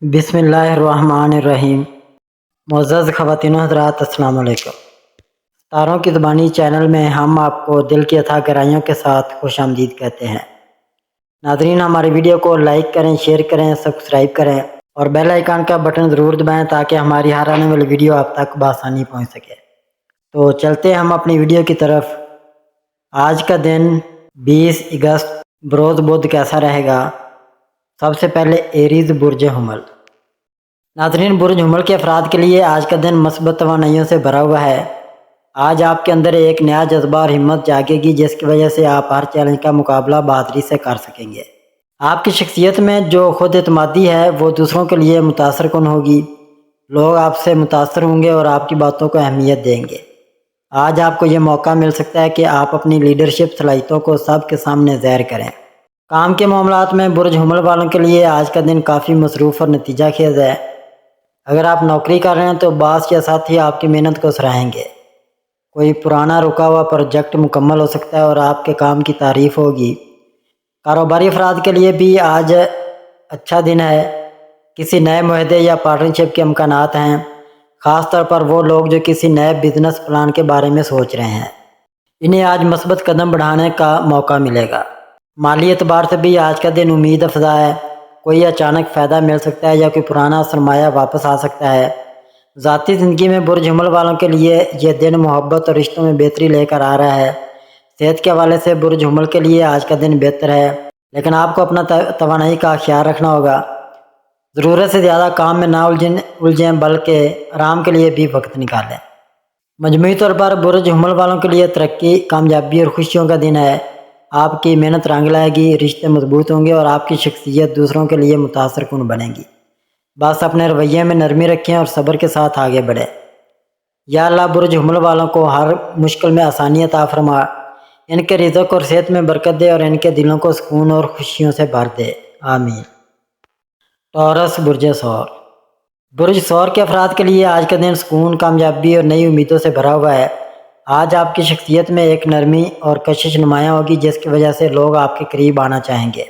بسم اللہ الرحمن الرحیم۔ معزز خواتین و حضرات، السلام علیکم۔ تاروں کی زبانی چینل میں ہم آپ کو دل کی اتھا گہرائیوں کے ساتھ خوش آمدید کہتے ہیں۔ ناظرین، ہماری ویڈیو کو لائک کریں، شیئر کریں، سبسکرائب کریں اور بیل آئیکن کا بٹن ضرور دبائیں تاکہ ہماری ہر آنے والی ویڈیو آپ تک بآسانی پہنچ سکے۔ تو چلتے ہیں ہم اپنی ویڈیو کی طرف۔ آج کا دن 20 اگست بروز بدھ کیسا رہے گا؟ سب سے پہلے ایریز برج حمل۔ ناظرین، برج حمل کے افراد کے لیے آج کا دن مثبت توانائیوں سے بھرا ہوا ہے۔ آج آپ کے اندر ایک نیا جذبہ اور ہمت جاگے گی جس کی وجہ سے آپ ہر چیلنج کا مقابلہ بہادری سے کر سکیں گے۔ آپ کی شخصیت میں جو خود اعتمادی ہے وہ دوسروں کے لیے متاثر کن ہوگی۔ لوگ آپ سے متاثر ہوں گے اور آپ کی باتوں کو اہمیت دیں گے۔ آج آپ کو یہ موقع مل سکتا ہے کہ آپ اپنی لیڈرشپ صلاحیتوں کو سب کے سامنے ظاہر کریں۔ کام کے معاملات میں برج حمل والوں کے لیے آج کا دن کافی مصروف اور نتیجہ خیز ہے۔ اگر آپ نوکری کر رہے ہیں تو باس یا ساتھی آپ کی محنت کو سراہیں گے۔ کوئی پرانا رکا ہوا پروجیکٹ مکمل ہو سکتا ہے اور آپ کے کام کی تعریف ہوگی۔ کاروباری افراد کے لیے بھی آج اچھا دن ہے۔ کسی نئے معاہدے یا پارٹنرشپ کے امکانات ہیں، خاص طور پر وہ لوگ جو کسی نئے بزنس پلان کے بارے میں سوچ رہے ہیں۔ انہیں آج مثبت قدم بڑھانے کا موقع ملے گا۔ مالی اعتبار سے بھی آج کا دن امید افزا ہے۔ کوئی اچانک فائدہ مل سکتا ہے یا کوئی پرانا سرمایہ واپس آ سکتا ہے۔ ذاتی زندگی میں برج حمل والوں کے لیے یہ دن محبت اور رشتوں میں بہتری لے کر آ رہا ہے۔ صحت کے حوالے سے برج حمل کے لیے آج کا دن بہتر ہے، لیکن آپ کو اپنا توانائی کا خیال رکھنا ہوگا۔ ضرورت سے زیادہ کام میں نہ الجھیں بلکہ آرام کے لیے بھی وقت نکالیں۔ مجموعی طور پر برج حمل والوں کے لیے ترقی، کامیابی اور خوشیوں کا دن ہے۔ آپ کی محنت رنگ لائے گی، رشتے مضبوط ہوں گے اور آپ کی شخصیت دوسروں کے لیے متاثر کن بنے گی۔ بس اپنے رویے میں نرمی رکھیں اور صبر کے ساتھ آگے بڑھیں۔ یا اللہ برج حمل والوں کو ہر مشکل میں آسانی عطا فرما، ان کے رزق اور صحت میں برکت دے اور ان کے دلوں کو سکون اور خوشیوں سے بھر دے، آمین۔ ٹورس برج ثور۔ برج ثور کے افراد کے لیے آج کا دن سکون، کامیابی اور نئی امیدوں سے بھرا ہوا ہے۔ آج آپ کی شخصیت میں ایک نرمی اور کشش نمایاں ہوگی جس کی وجہ سے لوگ آپ کے قریب آنا چاہیں گے۔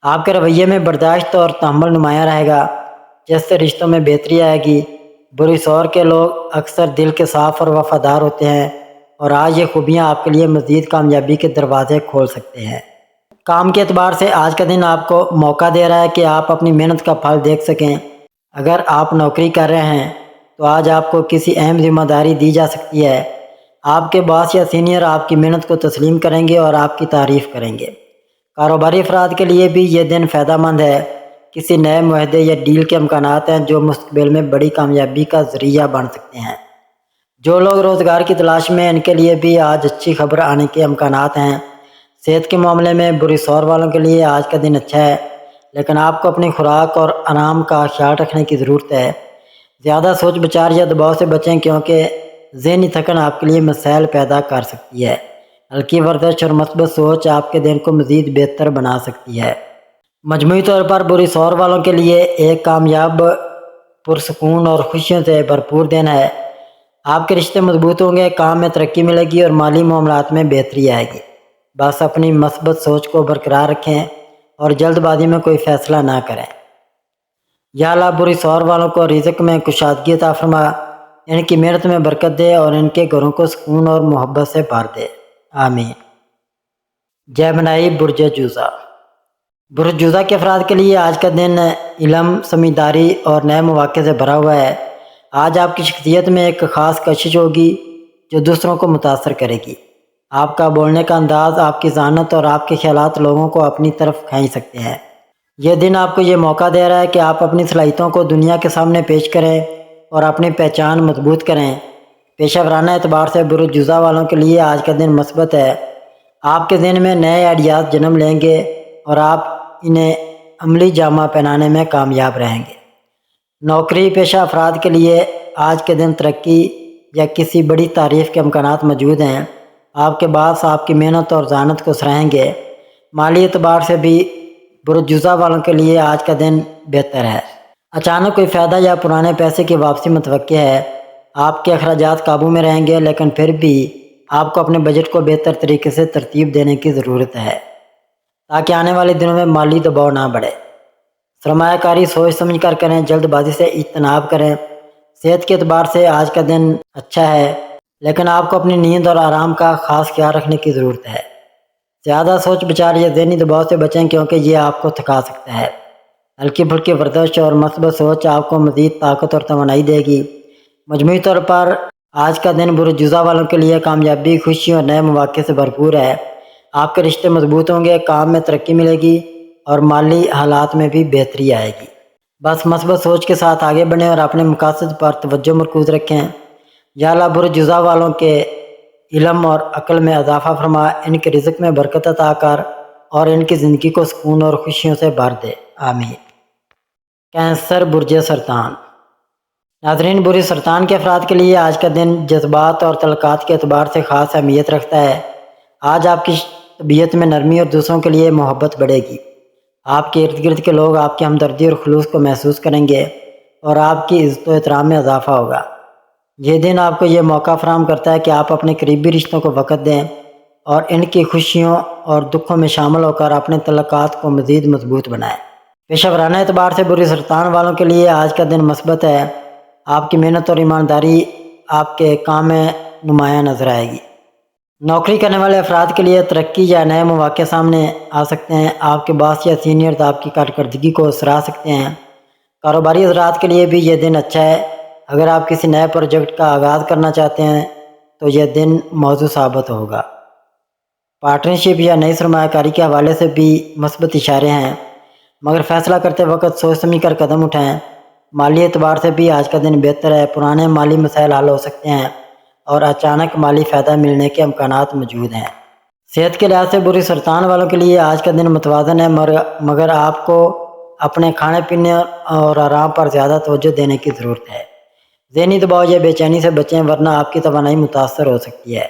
آپ کے رویے میں برداشت اور تحمل نمایاں رہے گا جس سے رشتوں میں بہتری آئے گی۔ برج ثور کے لوگ اکثر دل کے صاف اور وفادار ہوتے ہیں اور آج یہ خوبیاں آپ کے لیے مزید کامیابی کے دروازے کھول سکتے ہیں۔ کام کے اعتبار سے آج کا دن آپ کو موقع دے رہا ہے کہ آپ اپنی محنت کا پھل دیکھ سکیں۔ اگر آپ نوکری کر رہے ہیں تو آج آپ کو کسی اہم ذمہ داری دی جا سکتی ہے۔ آپ کے باس یا سینئر آپ کی محنت کو تسلیم کریں گے اور آپ کی تعریف کریں گے۔ کاروباری افراد کے لیے بھی یہ دن فائدہ مند ہے۔ کسی نئے معاہدے یا ڈیل کے امکانات ہیں جو مستقبل میں بڑی کامیابی کا ذریعہ بن سکتے ہیں۔ جو لوگ روزگار کی تلاش میں ہیں ان کے لیے بھی آج اچھی خبر آنے کے امکانات ہیں۔ صحت کے معاملے میں برج ثور والوں کے لیے آج کا دن اچھا ہے، لیکن آپ کو اپنی خوراک اور آرام کا خیال رکھنے کی ضرورت ہے۔ زیادہ سوچ بچار یا دباؤ سے بچیں کیونکہ ذہنی تھکن آپ کے لیے مسائل پیدا کر سکتی ہے۔ ہلکی ورزش اور مثبت سوچ آپ کے دن کو مزید بہتر بنا سکتی ہے۔ مجموعی طور پر برج ثور والوں کے لیے ایک کامیاب، پرسکون اور خوشیوں سے بھرپور دن ہے۔ آپ کے رشتے مضبوط ہوں گے، کام میں ترقی ملے گی اور مالی معاملات میں بہتری آئے گی۔ بس اپنی مثبت سوچ کو برقرار رکھیں اور جلد بازی میں کوئی فیصلہ نہ کریں۔ یا اللہ برج ثور والوں کو رزق میں کشادگی عطا فرما، ان کی محنت میں برکت دے اور ان کے گھروں کو سکون اور محبت سے بھر دے، آمین۔ جیمنائی برج جوزا۔ برج جوزا کے افراد کے لیے آج کا دن علم، سمجھداری اور نئے مواقع سے بھرا ہوا ہے۔ آج آپ کی شخصیت میں ایک خاص کشش ہوگی جو دوسروں کو متاثر کرے گی۔ آپ کا بولنے کا انداز، آپ کی ذہانت اور آپ کے خیالات لوگوں کو اپنی طرف کھینچ سکتے ہیں۔ یہ دن آپ کو یہ موقع دے رہا ہے کہ آپ اپنی صلاحیتوں کو دنیا کے سامنے پیش کریں اور اپنی پہچان مضبوط کریں۔ پیشہ ورانہ اعتبار سے برج جوزا والوں کے لیے آج کا دن مثبت ہے۔ آپ کے ذہن میں نئے آئیڈیاز جنم لیں گے اور آپ انہیں عملی جامہ پہنانے میں کامیاب رہیں گے۔ نوکری پیشہ افراد کے لیے آج کے دن ترقی یا کسی بڑی تعریف کے امکانات موجود ہیں۔ آپ کے باس آپ کی محنت اور ذہانت کو سراہیں گے۔ مالی اعتبار سے بھی برج جوزا والوں کے لیے آج کا دن بہتر ہے۔ اچانک کوئی فائدہ یا پرانے پیسے کی واپسی متوقع ہے۔ آپ کے اخراجات قابو میں رہیں گے، لیکن پھر بھی آپ کو اپنے بجٹ کو بہتر طریقے سے ترتیب دینے کی ضرورت ہے تاکہ آنے والے دنوں میں مالی دباؤ نہ بڑھے۔ سرمایہ کاری سوچ سمجھ کر کریں، جلد بازی سے اجتناب کریں۔ صحت کے اعتبار سے آج کا دن اچھا ہے، لیکن آپ کو اپنی نیند اور آرام کا خاص خیال رکھنے کی ضرورت ہے۔ زیادہ سوچ بچار یا ذہنی دباؤ سے بچیں، کیونکہ یہ آپ کو تھکا سکتا ہے۔ ہلکی پھلکی ورزش اور مثبت سوچ آپ کو مزید طاقت اور توانائی دے گی۔ مجموعی طور پر آج کا دن برج جوزہ والوں کے لیے کامیابی، خوشی اور نئے مواقع سے بھرپور ہے۔ آپ کے رشتے مضبوط ہوں گے، کام میں ترقی ملے گی اور مالی حالات میں بھی بہتری آئے گی۔ بس مثبت سوچ کے ساتھ آگے بڑھیں اور اپنے مقاصد پر توجہ مرکوز رکھیں۔ یا اللہ برج جوزہ والوں کے علم اور عقل میں اضافہ فرما، ان کے رزق میں برکت عطا کر اور ان کی زندگی کو سکون اور خوشیوں سے بھر دے، آمین۔ کینسر برج سرطان۔ ناظرین، برج سرطان کے افراد کے لیے آج کا دن جذبات اور تعلقات کے اعتبار سے خاص اہمیت رکھتا ہے۔ آج آپ کی طبیعت میں نرمی اور دوسروں کے لیے محبت بڑھے گی۔ آپ کے ارد گرد کے لوگ آپ کی ہمدردی اور خلوص کو محسوس کریں گے اور آپ کی عزت و احترام میں اضافہ ہوگا۔ یہ دن آپ کو یہ موقع فراہم کرتا ہے کہ آپ اپنے قریبی رشتوں کو وقت دیں اور ان کی خوشیوں اور دکھوں میں شامل ہو کر اپنے تعلقات کو مزید مضبوط بنائیں۔ پیشہ ورانہ اعتبار سے برج سرطان والوں کے لیے آج کا دن مثبت ہے۔ آپ کی محنت اور ایمانداری آپ کے کام میں نمایاں نظر آئے گی۔ نوکری کرنے والے افراد کے لیے ترقی یا نئے مواقع سامنے آ سکتے ہیں۔ آپ کے باس یا سینئرز آپ کی کارکردگی کو سراہ سکتے ہیں۔ کاروباری حضرات کے لیے بھی یہ دن اچھا ہے۔ اگر آپ کسی نئے پروجیکٹ کا آغاز کرنا چاہتے ہیں تو یہ دن موزوں ثابت ہوگا۔ پارٹنرشپ یا نئی سرمایہ کاری کے حوالے سے بھی مثبت اشارے ہیں، مگر فیصلہ کرتے وقت سوچ سمجھ کر قدم اٹھائیں۔ مالی اعتبار سے بھی آج کا دن بہتر ہے۔ پرانے مالی مسائل حل ہو سکتے ہیں اور اچانک مالی فائدہ ملنے کے امکانات موجود ہیں۔ صحت کے لحاظ سے برج سرطان والوں کے لیے آج کا دن متوازن ہے، مگر آپ کو اپنے کھانے پینے اور آرام پر زیادہ توجہ دینے کی ضرورت ہے۔ ذہنی دباؤ یا بے چینی سے بچیں، ورنہ آپ کی توانائی متاثر ہو سکتی ہے۔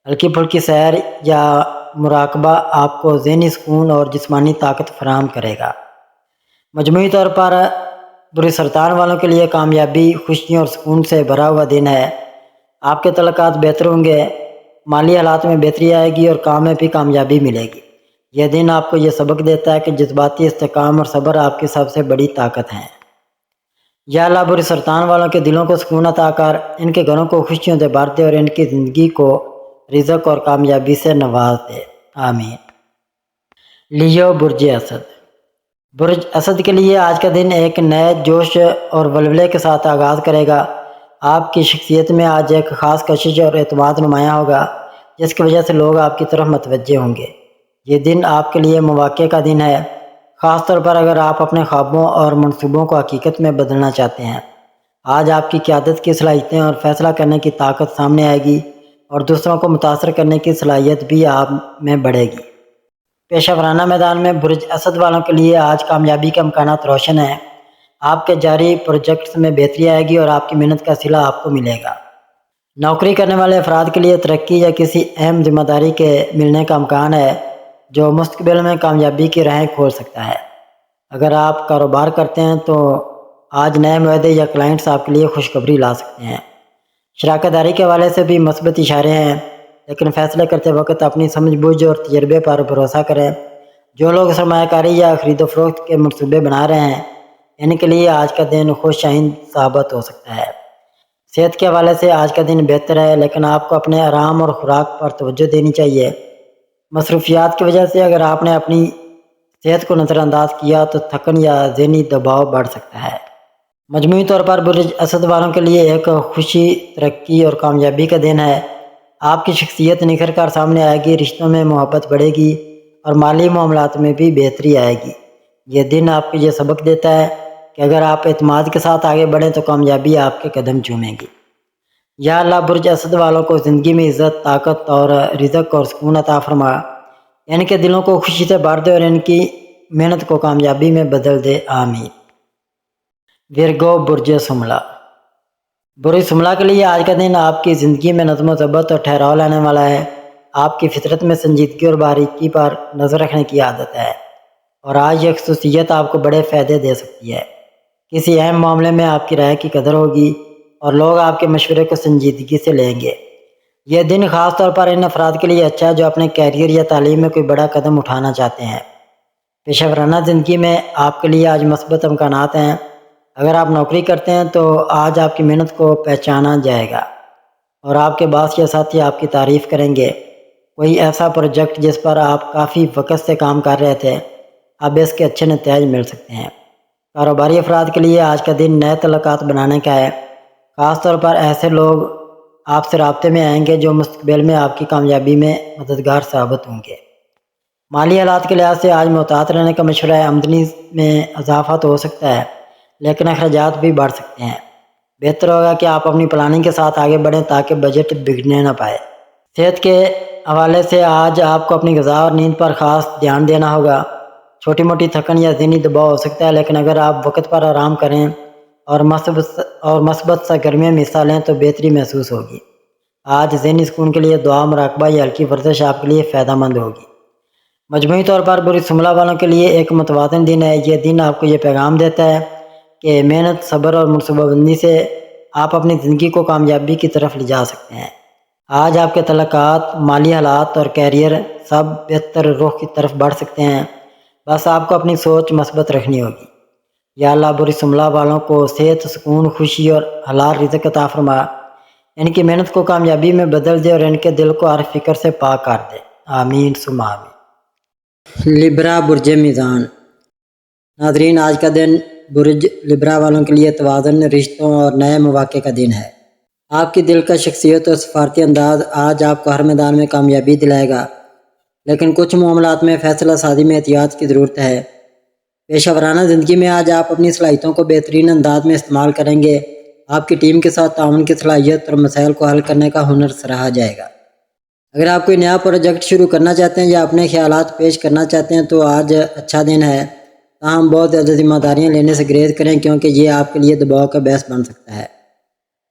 ہلکی پھلکی سیر یا مراقبہ آپ کو ذہنی سکون اور جسمانی طاقت فراہم کرے گا۔ مجموعی طور پر برج سرطان والوں کے لیے کامیابی، خوشی اور سکون سے بھرا ہوا دن ہے۔ آپ کے تعلقات بہتر ہوں گے، مالی حالات میں بہتری آئے گی اور کام میں بھی کامیابی ملے گی۔ یہ دن آپ کو یہ سبق دیتا ہے کہ جذباتی استحکام اور صبر آپ کی سب سے بڑی طاقت ہیں۔ یا اللہ برج سرطان والوں کے دلوں کو سکون عطا کر، ان کے گھروں کو خوشیوں سے بھر دے اور ان کی زندگی کو رزق اور کامیابی سے نواز دے، آمین۔ لیو برج اسد۔ برج اسد کے لیے آج کا دن ایک نئے جوش اور ولولے کے ساتھ آغاز کرے گا۔ آپ کی شخصیت میں آج ایک خاص کشش اور اعتماد نمایاں ہوگا، جس کی وجہ سے لوگ آپ کی طرف متوجہ ہوں گے۔ یہ دن آپ کے لیے مواقع کا دن ہے، خاص طور پر اگر آپ اپنے خوابوں اور منصوبوں کو حقیقت میں بدلنا چاہتے ہیں۔ آج آپ کی قیادت کی صلاحیتیں اور فیصلہ کرنے کی طاقت سامنے آئے گی اور دوسروں کو متاثر کرنے کی صلاحیت بھی آپ میں بڑھے گی۔ پیشہ ورانہ میدان میں برج اسد والوں کے لیے آج کامیابی کے امکانات روشن ہیں۔ آپ کے جاری پروجیکٹس میں بہتری آئے گی اور آپ کی محنت کا صلہ آپ کو ملے گا۔ نوکری کرنے والے افراد کے لیے ترقی یا کسی اہم ذمہ داری کے ملنے کا امکان ہے، جو مستقبل میں کامیابی کی راہیں کھول سکتا ہے۔ اگر آپ کاروبار کرتے ہیں تو آج نئے معاہدے یا کلائنٹس آپ کے لیے خوشخبری لا سکتے ہیں۔ شراکت داری کے حوالے سے بھی مثبت اشارے ہیں، لیکن فیصلے کرتے وقت اپنی سمجھ بوجھ اور تجربے پر بھروسہ کریں۔ جو لوگ سرمایہ کاری یا خرید و فروخت کے منصوبے بنا رہے ہیں، ان کے لیے آج کا دن خوش آئند ثابت ہو سکتا ہے۔ صحت کے حوالے سے آج کا دن بہتر ہے، لیکن آپ کو اپنے آرام اور خوراک پر توجہ دینی چاہیے۔ مصروفیات کی وجہ سے اگر آپ نے اپنی صحت کو نظر انداز کیا تو تھکن یا ذہنی دباؤ بڑھ سکتا ہے۔ مجموعی طور پر برج اسد والوں کے لیے ایک خوشی، ترقی اور کامیابی کا دن ہے۔ آپ کی شخصیت نکھر کر سامنے آئے گی، رشتوں میں محبت بڑھے گی اور مالی معاملات میں بھی بہتری آئے گی۔ یہ دن آپ کو یہ سبق دیتا ہے کہ اگر آپ اعتماد کے ساتھ آگے بڑھیں تو کامیابی آپ کے قدم چومے گی۔ یا اللہ برج اسد والوں کو زندگی میں عزت، طاقت اور رزق اور سکون عطا فرما، ان کے دلوں کو خوشی سے بھر دے اور ان کی محنت کو کامیابی میں بدل دے، آمین۔ ورگو برج سملہ۔ برج سملہ کے لیے آج کا دن آپ کی زندگی میں نظم و ضبط اور ٹھہراؤ لانے والا ہے۔ آپ کی فطرت میں سنجیدگی اور باریکی پر نظر رکھنے کی عادت ہے اور آج یہ خصوصیت آپ کو بڑے فائدے دے سکتی ہے۔ کسی اہم معاملے میں آپ کی رائے کی قدر ہوگی اور لوگ آپ کے مشورے کو سنجیدگی سے لیں گے۔ یہ دن خاص طور پر ان افراد کے لیے اچھا ہے جو اپنے کیریئر یا تعلیم میں کوئی بڑا قدم اٹھانا چاہتے ہیں۔ پیشہ ورانہ زندگی میں آپ کے لیے آج مثبت امکانات ہیں۔ اگر آپ نوکری کرتے ہیں تو آج آپ کی محنت کو پہچانا جائے گا اور آپ کے باس یا ساتھی آپ کی تعریف کریں گے۔ کوئی ایسا پروجیکٹ جس پر آپ کافی وقت سے کام کر رہے تھے، اب اس کے اچھے نتائج مل سکتے ہیں۔ کاروباری افراد کے لیے آج کا دن نئے تعلقات بنانے کا ہے۔ خاص طور پر ایسے لوگ آپ سے رابطے میں آئیں گے جو مستقبل میں آپ کی کامیابی میں مددگار ثابت ہوں گے۔ مالی حالات کے لحاظ سے آج محتاط رہنے کا مشورہ ہے۔ آمدنی میں اضافہ تو ہو سکتا ہے لیکن اخراجات بھی بڑھ سکتے ہیں۔ بہتر ہوگا کہ آپ اپنی پلاننگ کے ساتھ آگے بڑھیں تاکہ بجٹ بگڑنے نہ پائے۔ صحت کے حوالے سے آج آپ کو اپنی غذا اور نیند پر خاص دھیان دینا ہوگا۔ چھوٹی موٹی تھکن یا ذہنی دباؤ ہو سکتا ہے، لیکن اگر آپ وقت پر آرام کریں اور مثبت سرگرمیوں میں حصہ لیں تو بہتری محسوس ہوگی۔ آج ذہنی سکون کے لیے دعا، مراقبہ یا ہلکی ورزش آپ کے لیے فائدہ مند ہوگی۔ مجموعی طور پر بری سملہ والوں کے لیے ایک متوازن دن ہے۔ یہ دن آپ کو یہ پیغام دیتا ہے کہ محنت، صبر اور منصوبہ بندی سے آپ اپنی زندگی کو کامیابی کی طرف لے جا سکتے ہیں۔ آج آپ کے تعلقات، مالی حالات اور کیریئر سب بہتر رخ کی طرف بڑھ سکتے ہیں، بس آپ کو اپنی سوچ مثبت رکھنی ہوگی۔ یا اللہ بری سملہ والوں کو صحت، سکون، خوشی اور حلال رزق عطا فرما، ان کی محنت کو کامیابی میں بدل دے اور ان کے دل کو ہر فکر سے پاک کر دے۔ آمین ثم آمین۔ لبرا برج میزان۔ ناظرین، آج کا دن برج لبرا والوں کے لیے توازن، رشتوں اور نئے مواقع کا دن ہے۔ آپ کی دلکش شخصیت اور سفارتی انداز آج آپ کو ہر میدان میں کامیابی دلائے گا، لیکن کچھ معاملات میں فیصلہ سازی میں احتیاط کی ضرورت ہے۔ پیشہ ورانہ زندگی میں آج آپ اپنی صلاحیتوں کو بہترین انداز میں استعمال کریں گے۔ آپ کی ٹیم کے ساتھ تعاون کی صلاحیت اور مسائل کو حل کرنے کا ہنر سراہا جائے گا۔ اگر آپ کوئی نیا پروجیکٹ شروع کرنا چاہتے ہیں یا اپنے خیالات پیش کرنا چاہتے ہیں تو آج اچھا دن ہے، تاہم بہت زیادہ ذمہ داریاں لینے سے گریز کریں کیونکہ یہ آپ کے لیے دباؤ کا باعث بن سکتا ہے۔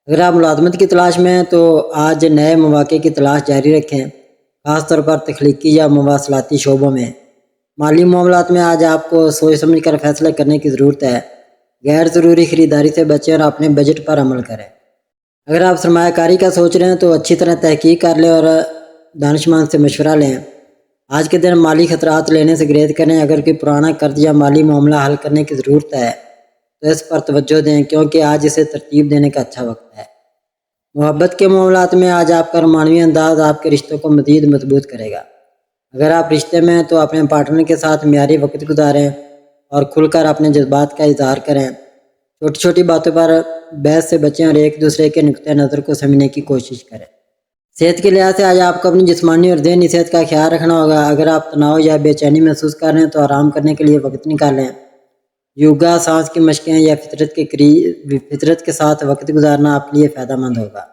اگر آپ ملازمت کی تلاش میں ہیں تو آج نئے مواقع کی تلاش جاری رکھیں، خاص طور پر تخلیقی یا مواصلاتی شعبوں میں۔ مالی معاملات میں آج آپ کو سوچ سمجھ کر فیصلے کرنے کی ضرورت ہے۔ غیر ضروری خریداری سے بچیں اور اپنے بجٹ پر عمل کریں۔ اگر آپ سرمایہ کاری کا سوچ رہے ہیں تو اچھی طرح تحقیق کر لیں اور دانشمند سے مشورہ لیں۔ آج کے دن مالی خطرات لینے سے گریز کریں۔ اگر کوئی پرانا قرض یا مالی معاملہ حل کرنے کی ضرورت ہے تو اس پر توجہ دیں کیونکہ آج اسے ترتیب دینے کا اچھا وقت ہے۔ محبت کے معاملات میں آج آپ کا رومانوی انداز آپ کے رشتوں کو مزید مضبوط کرے گا۔ اگر آپ رشتے میں ہیں تو اپنے پارٹنر کے ساتھ معیاری وقت گزاریں اور کھل کر اپنے جذبات کا اظہار کریں۔ چھوٹی چھوٹی باتوں پر بحث سے بچیں اور ایک دوسرے کے نقطہ نظر کو سمجھنے کی کوشش کریں۔ صحت کے لحاظ سے آج آپ کو اپنی جسمانی اور ذہنی صحت کا خیال رکھنا ہوگا۔ اگر آپ تناؤ یا بے چینی محسوس کر رہے ہیں تو آرام کرنے کے لیے وقت نکالیں۔ یوگا، سانس کی مشقیں یا فطرت کے ساتھ وقت گزارنا آپ کے لیے فائدہ مند ہوگا۔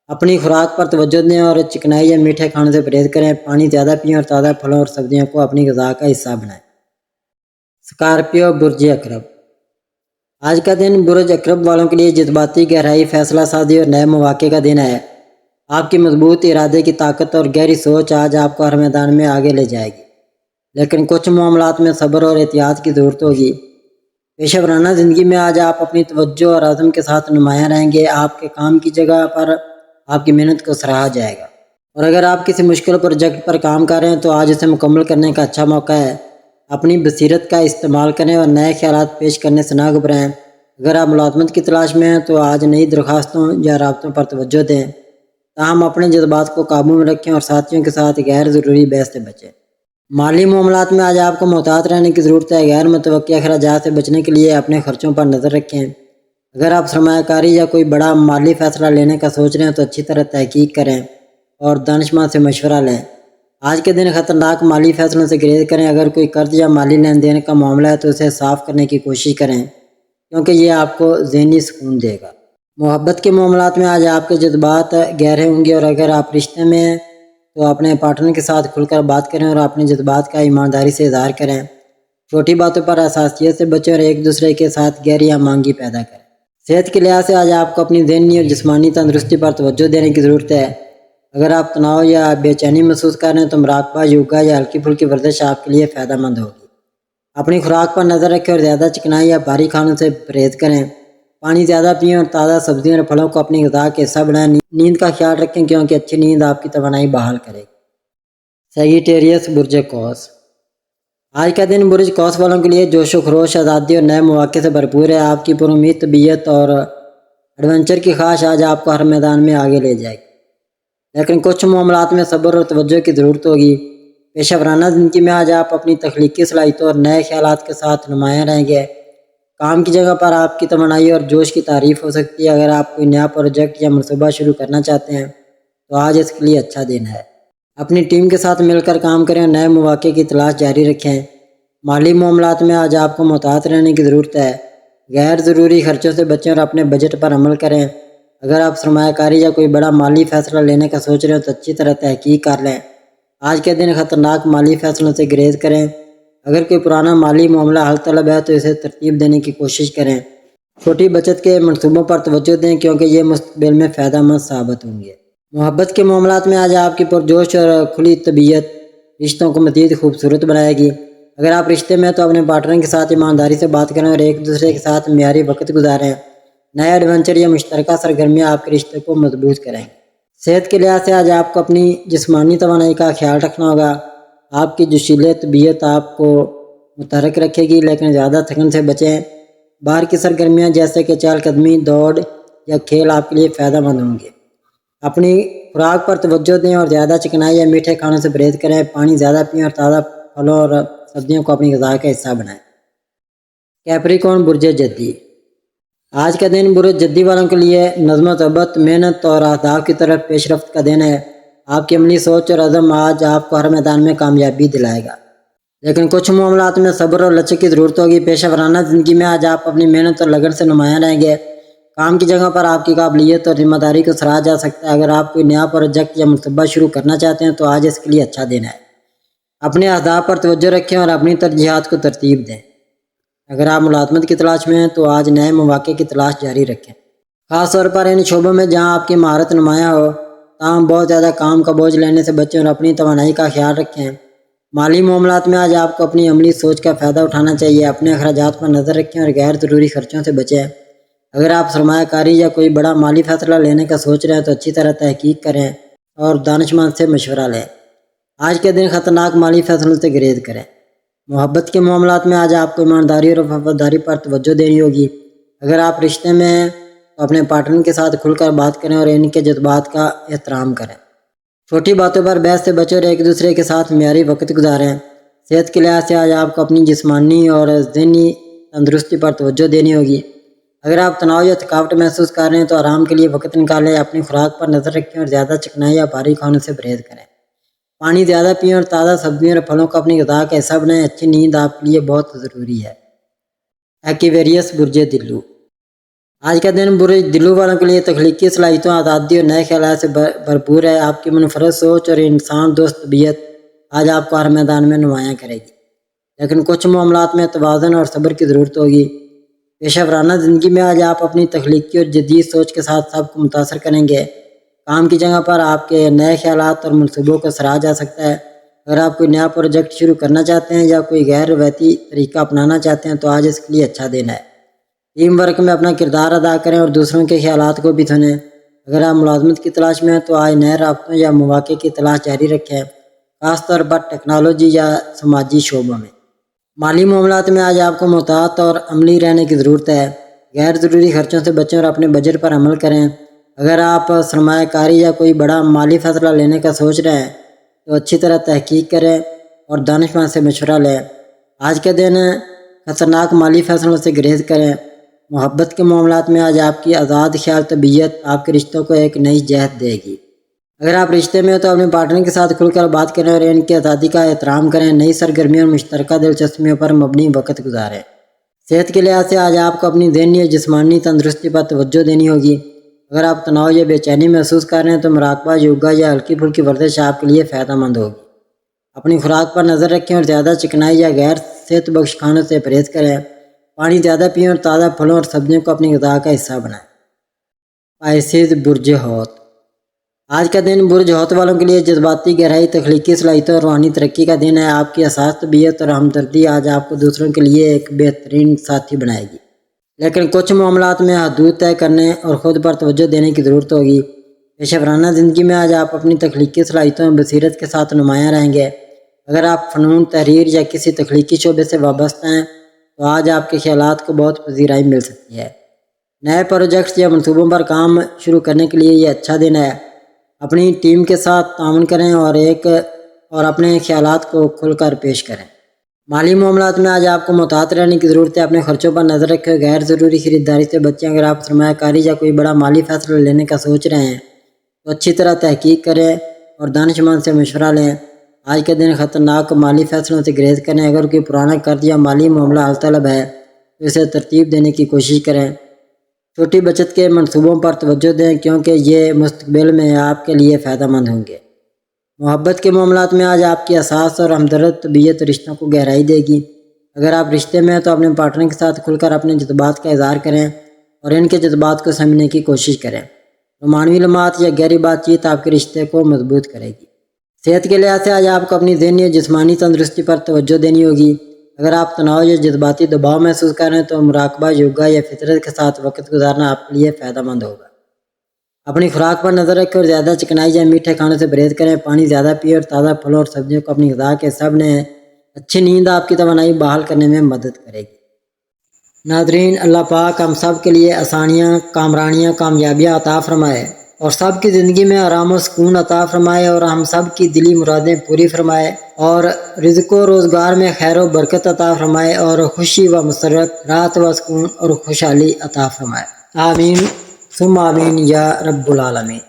اپنی خوراک پر توجہ دیں اور چکنائی یا میٹھے کھانے سے پرہیز کریں۔ پانی زیادہ پئیں اور تازہ پھلوں اور سبزیوں کو اپنی غذا کا حصہ بنائیں۔ اسکارپیو برج عقرب۔ آج کا دن برج عقرب والوں کے لیے جذباتی گہرائی، فیصلہ سازی اور نئے مواقع کا دن ہے۔ آپ کی مضبوط ارادے کی طاقت اور گہری سوچ آج آپ کو ہر میدان میں آگے لے جائے گی، لیکن کچھ معاملات میں صبر اور احتیاط کی ضرورت ہوگی۔ پیشہ ورانہ زندگی میں آج آپ اپنی توجہ اور عزم کے ساتھ نمایاں رہیں گے۔ آپ کے کام کی جگہ پر آپ کی محنت کو سراہا جائے گا، اور اگر آپ کسی مشکل پروجیکٹ پر کام کر رہے ہیں تو آج اسے مکمل کرنے کا اچھا موقع ہے۔ اپنی بصیرت کا استعمال کریں اور نئے خیالات پیش کرنے سے نہ گھبرائیں۔ اگر آپ ملازمت کی تلاش میں ہیں تو آج نئی درخواستوں یا رابطوں پر توجہ دیں، تاہم اپنے جذبات کو قابو میں رکھیں اور ساتھیوں کے ساتھ غیر ضروری بحث سے بچیں۔ مالی معاملات میں آج آپ کو محتاط رہنے کی ضرورت ہے۔ غیر متوقع اخراجات سے بچنے کے لیے اپنے خرچوں پر نظر رکھیں۔ اگر آپ سرمایہ کاری یا کوئی بڑا مالی فیصلہ لینے کا سوچ رہے ہیں تو اچھی طرح تحقیق کریں اور دانشمند سے مشورہ لیں۔ آج کے دن خطرناک مالی فیصلوں سے گریز کریں۔ اگر کوئی قرض یا مالی لین دین کا معاملہ ہے تو اسے صاف کرنے کی کوشش کریں کیونکہ یہ آپ کو ذہنی سکون دے گا۔ محبت کے معاملات میں آج آپ کے جذبات گہرے ہوں گے، اور اگر آپ رشتے میں ہیں تو اپنے پارٹنر کے ساتھ کھل کر بات کریں اور اپنے جذبات کا ایمانداری سے اظہار کریں۔ چھوٹی باتوں پر حساسیت سے بچیں اور ایک دوسرے کے ساتھ گہری ہم آہنگی پیدا کریں۔ صحت کے لحاظ سے آج آپ کو اپنی ذہنی اور جسمانی تندرستی پر توجہ دینے کی ضرورت ہے۔ اگر آپ تناؤ یا بے چینی محسوس کر رہے ہیں تو مراقبہ، یوگا یا ہلکی پھلکی ورزش آپ کے لیے فائدہ مند ہوگی۔ اپنی خوراک پر نظر رکھیں اور زیادہ چکنائی یا بھاری کھانوں سے پرہیز کریں۔ پانی زیادہ پئیں اور تازہ سبزیوں اور پھلوں کو اپنی غذا کے حصہ بنائیں۔ نیند کا خیال رکھیں کیونکہ اچھی نیند آپ کی توانائی بحال کرے گی۔ سیگیٹیریس برج قوس۔ آج کا دن برج قوس والوں کے لیے جوش و خروش، آزادی اور نئے مواقع سے بھرپور ہے۔ آپ کی پر امید طبیعت اور ایڈونچر کی خواہش آج آپ کو ہر میدان میں آگے لے جائے گی، لیکن کچھ معاملات میں صبر اور توجہ کی ضرورت ہوگی۔ پیشہ ورانہ زندگی میں آج آپ اپنی تخلیقی صلاحیتوں اور نئے خیالات کے ساتھ نمایاں رہیں گے۔ کام کی جگہ پر آپ کی توانائی اور جوش کی تعریف ہو سکتی ہے۔ اگر آپ کوئی نیا پروجیکٹ یا منصوبہ شروع کرنا چاہتے ہیں تو آج اس کے لیے اچھا دن ہے۔ اپنی ٹیم کے ساتھ مل کر کام کریں اور نئے مواقع کی تلاش جاری رکھیں۔ مالی معاملات میں آج آپ کو محتاط رہنے کی ضرورت ہے۔ غیر ضروری خرچوں سے بچیں اور اپنے بجٹ پر عمل کریں۔ اگر آپ سرمایہ کاری یا کوئی بڑا مالی فیصلہ لینے کا سوچ رہے ہیں تو اچھی طرح تحقیق کر لیں۔ آج کے دن خطرناک مالی فیصلوں سے گریز کریں۔ اگر کوئی پرانا مالی معاملہ حل طلب ہے تو اسے ترتیب دینے کی کوشش کریں۔ چھوٹی بچت کے منصوبوں پر توجہ دیں کیونکہ یہ مستقبل میں فائدہ مند ثابت ہوں گے۔ محبت کے معاملات میں آج آپ کی پرجوش اور کھلی طبیعت رشتوں کو مزید خوبصورت بنائے گی۔ اگر آپ رشتے میں تو اپنے پارٹنر کے ساتھ ایمانداری سے بات کریں اور ایک دوسرے کے ساتھ معیاری وقت گزاریں۔ نئے ایڈونچر یا مشترکہ سرگرمیاں آپ کے رشتے کو مضبوط کریں گے۔ صحت کے لحاظ سے آج آپ کو اپنی جسمانی توانائی کا خیال رکھنا ہوگا۔ آپ کی جوشیلے طبیعت آپ کو متحرک رکھے گی، لیکن زیادہ تھکن سے بچیں۔ باہر کی سرگرمیاں جیسے کہ چہل قدمی، دوڑ یا کھیل آپ کے لیے فائدہ مند ہوں گے۔ اپنی خوراک پر توجہ دیں اور زیادہ چکنائی یا میٹھے کھانوں سے پرہیز کریں۔ پانی زیادہ پئیں اور تازہ پھلوں اور سبزیوں کو اپنی غذا کا حصہ بنائیں۔ کیپریکون برج جدی۔ آج کا دن برج جدی والوں کے لیے نظم و ضبط، محنت اور اہداف کی طرف پیش رفت کا دن ہے۔ آپ کی عملی سوچ اور عزم آج آپ کو ہر میدان میں کامیابی دلائے گا، لیکن کچھ معاملات میں صبر اور لچک کی ضرورت ہوگی۔ پیشہ ورانہ زندگی میں آج آپ اپنی محنت اور لگن سے نمایاں رہیں گے۔ کام کی جگہ پر آپ کی قابلیت اور ذمہ داری کو سراہا جا سکتا ہے۔ اگر آپ کوئی نیا پروجیکٹ یا منصوبہ شروع کرنا چاہتے ہیں تو آج اس کے لیے اچھا دن ہے۔ اپنے اہداف پر توجہ رکھیں اور اپنی ترجیحات کو ترتیب دیں۔ اگر آپ ملازمت کی تلاش میں ہیں تو آج نئے مواقع کی تلاش جاری رکھیں، خاص طور پر ان شعبوں میں جہاں آپ کی مہارت نمایاں ہو۔ تاہم بہت زیادہ کام کا بوجھ لینے سے بچیں اور اپنی توانائی کا خیال رکھیں۔ مالی معاملات میں آج آپ کو اپنی عملی سوچ کا فائدہ اٹھانا چاہیے۔ اپنے اخراجات پر نظر رکھیں اور غیر ضروری خرچوں سے بچیں۔ اگر آپ سرمایہ کاری یا کوئی بڑا مالی فیصلہ لینے کا سوچ رہے ہیں تو اچھی طرح تحقیق کریں اور دانش مند سے مشورہ لیں۔ آج کے دن خطرناک مالی فیصلوں سے گریز کریں۔ محبت کے معاملات میں آج آپ کو ایمانداری اور وفاداری پر توجہ دینی ہوگی۔ اگر آپ رشتے میں ہیں تو اپنے پارٹنر کے ساتھ کھل کر بات کریں اور ان کے جذبات کا احترام کریں۔ چھوٹی باتوں پر بحث سے بچیں اور ایک دوسرے کے ساتھ معیاری وقت گزاریں۔ صحت کے لحاظ سے آج آپ کو اپنی جسمانی اور ذہنی تندرستی پر توجہ دینی ہوگی۔ اگر آپ تناؤ یا تھکاوٹ محسوس کر رہے ہیں تو آرام کے لیے وقت نکالیں۔ اپنی خوراک پر نظر رکھیں اور زیادہ چکنائی یا بھاری کھانوں سے پرہیز کریں۔ پانی زیادہ پئیں اور تازہ سبزیوں اور پھلوں کو اپنی غذا کا حصہ بنائیں۔ اچھی نیند آپ کے لیے بہت ضروری ہے۔ ایکویریس برج دلو۔ آج کا دن برج دلو والوں کے لیے تخلیقی صلاحیتوں، آزادی اور نئے خیالات سے بھرپور ہے۔ آپ کی منفرد سوچ اور انسان دوست طبیعت آج آپ کو ہر میدان میں نمایاں کرے گی، لیکن کچھ معاملات میں توازن اور صبر کی ضرورت ہوگی۔ پیشہ ورانہ زندگی میں آج آپ اپنی تخلیقی اور جدید سوچ کے ساتھ سب کو متاثر کریں گے۔ کام کی جگہ پر آپ کے نئے خیالات اور منصوبوں کو سراہا جا سکتا ہے۔ اگر آپ کوئی نیا پروجیکٹ شروع کرنا چاہتے ہیں یا کوئی غیر روایتی طریقہ اپنانا چاہتے ہیں تو آج اس کے لیے اچھا دن ہے۔ ٹیم ورک میں اپنا کردار ادا کریں اور دوسروں کے خیالات کو بھی سنیں۔ اگر آپ ملازمت کی تلاش میں ہیں تو آج نئے رابطوں یا مواقع کی تلاش جاری رکھیں، خاص طور پر ٹیکنالوجی یا سماجی شعبوں میں۔ مالی معاملات میں آج آپ کو محتاط اور عملی رہنے کی ضرورت ہے۔ غیر ضروری خرچوں سے بچیں اور اپنے بجٹ پر عمل کریں۔ اگر آپ سرمایہ کاری یا کوئی بڑا مالی فیصلہ لینے کا سوچ رہے ہیں تو اچھی طرح تحقیق کریں اور دانش مند سے مشورہ لیں۔ آج کے دن خطرناک مالی فیصلوں سے گریز کریں۔ محبت کے معاملات میں آج آپ کی آزاد خیال طبیعت آپ کے رشتوں کو ایک نئی جہت دے گی۔ اگر آپ رشتے میں ہو تو اپنے پارٹنر کے ساتھ کھل کر بات کریں اور ان کی آزادی کا احترام کریں۔ نئی سرگرمیوں اور مشترکہ دلچسپیوں پر مبنی وقت گزاریں۔ صحت کے لحاظ سے آج آپ کو اپنی ذہنی اور جسمانی تندرستی پر توجہ دینی ہوگی۔ اگر آپ تناؤ یا بے چینی محسوس کر رہے ہیں تو مراقبہ، یوگا یا ہلکی پھلکی ورزش آپ کے لیے فائدہ مند ہوگی۔ اپنی خوراک پر نظر رکھیں اور زیادہ چکنائی یا غیر صحت بخش کھانوں سے پرہیز کریں۔ پانی زیادہ پئیں اور تازہ پھلوں اور سبزیوں کو اپنی غذا کا حصہ بنائیں۔ پائسیز برج حوت۔ آج کا دن برج حوت والوں کے لیے جذباتی گہرائی، تخلیقی صلاحیتوں اور روحانی ترقی کا دن ہے۔ آپ کی حساس طبیعت اور ہمدردی آج آپ کو دوسروں کے لیے ایک بہترین ساتھی بنائے گی، لیکن کچھ معاملات میں حدود طے کرنے اور خود پر توجہ دینے کی ضرورت ہوگی۔ پیشہ ورانہ زندگی میں آج آپ اپنی تخلیقی صلاحیتوں اور بصیرت کے ساتھ نمایاں رہیں گے۔ اگر آپ فنون تحریر یا کسی تخلیقی شعبے سے وابستہ ہیں تو آج آپ کے خیالات کو بہت پذیرائی مل سکتی ہے۔ نئے پروجیکٹس یا منصوبوں پر کام شروع کرنے کے لیے یہ اچھا دن ہے۔ اپنی ٹیم کے ساتھ تعاون کریں اور اپنے خیالات کو کھل کر پیش کریں۔ مالی معاملات میں آج آپ کو محتاط رہنے کی ضرورت ہے۔ اپنے خرچوں پر نظر رکھیں، غیر ضروری خریداری سے بچیں۔ اگر آپ سرمایہ کاری یا کوئی بڑا مالی فیصلہ لینے کا سوچ رہے ہیں تو اچھی طرح تحقیق کریں اور دانشمند سے مشورہ لیں۔ آج کے دن خطرناک مالی فیصلوں سے گریز کریں۔ اگر کوئی پرانا قرض یا مالی معاملہ حل طلب ہے تو اسے ترتیب دینے کی کوشش کریں۔ چھوٹی بچت کے منصوبوں پر توجہ دیں کیونکہ یہ مستقبل میں آپ کے لیے فائدہ مند ہوں گے۔ محبت کے معاملات میں آج آپ کی حساس اور ہمدرد طبیعت رشتوں کو گہرائی دے گی۔ اگر آپ رشتے میں ہیں تو اپنے پارٹنر کے ساتھ کھل کر اپنے جذبات کا اظہار کریں اور ان کے جذبات کو سمجھنے کی کوشش کریں۔ رومانوی لمحات یا گہری بات چیت آپ کے رشتے کو مضبوط کرے گی۔ صحت کے لحاظ سے آج آپ کو اپنی ذہنی اور جسمانی تندرستی پر توجہ دینی ہوگی۔ اگر آپ تناؤ یا جذباتی دباؤ محسوس کر رہے ہیں تو مراقبہ، یوگا یا فطرت کے ساتھ وقت گزارنا آپ کے لیے فائدہ مند ہوگا۔ اپنی خوراک پر نظر رکھیں اور زیادہ چکنائی یا میٹھے کھانے سے پرہیز کریں۔ پانی زیادہ پییں اور تازہ پھلوں اور سبزیوں کو اپنی غذا کے حصہ بنائیں۔ اچھی نیند آپ کی توانائی بحال کرنے میں مدد کرے گی۔ ناظرین، اللہ پاک ہم سب کے لیے آسانیاں، کامرانیاں، کامیابیاں عطا فرمائے اور سب کی زندگی میں آرام و سکون عطا فرمائے اور ہم سب کی دلی مرادیں پوری فرمائے اور رزق و روزگار میں خیر و برکت عطا فرمائے اور خوشی و مسرت، راحت و سکون اور خوشحالی عطا فرمائے۔ آمین ثم آمین یا رب العالمین۔